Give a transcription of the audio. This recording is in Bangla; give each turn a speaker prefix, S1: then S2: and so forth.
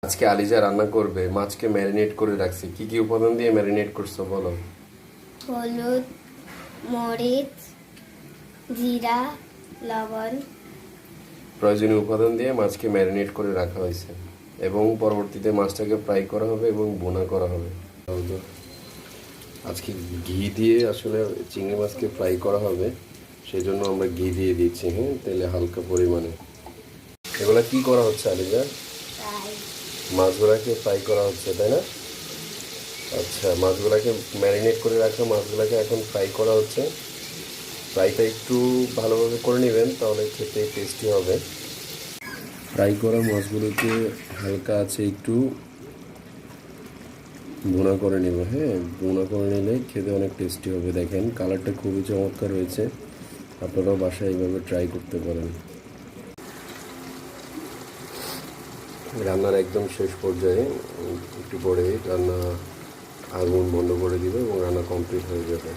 S1: আজকে আলিজা রান্না করবে, মাছকে ম্যারিনেট করে রাখছি। কি কি উপাদান দিয়ে ম্যারিনেট করছো বলো?
S2: হলুদ, মরিচ, জিরা, লবণ।
S1: প্রয়োজনীয় উপাদান দিয়ে মাছকে ম্যারিনেট করে রাখা হয়েছে এবং পরবর্তীতে মাছটাকে ফ্রাই করা হবে এবং ভুনা করা হবে। আজকে ঘি দিয়ে আসলে চিংড়ি মাছকে ফ্রাই করা হবে, সেই জন্য আমরা ঘি দিয়ে দিচ্ছি। হ্যাঁ, তেলে হালকা পরিমাণে। এগুলা কি করা হচ্ছে আলিজা?
S2: ফ্রাই।
S1: মাছগুলাকে ফ্রাই করা হচ্ছে, তাই না? আচ্ছা, মাছগুলাকে ম্যারিনেট করে রাখা মাছগুলাকে এখন ফ্রাই করা হচ্ছে। ফ্রাইটা একটু ভালোভাবে করে নেবেন, তাহলে খেতে টেস্টি হবে। ফ্রাই করা মাছগুলোকে হালকা আছে একটু ভুনা করে নেব। হ্যাঁ, ভুনা করে নিলে খেতে অনেক টেস্টি হবে। দেখেন কালারটা খুবই চমৎকার হয়েছে। আপনারাও বাসায় এইভাবে ট্রাই করতে পারেন। রান্নার একদম শেষ পর্যায়ে একটু পরে রান্না আগুন বন্ধ করে দিবে এবং রান্না কমপ্লিট হয়ে যাবে।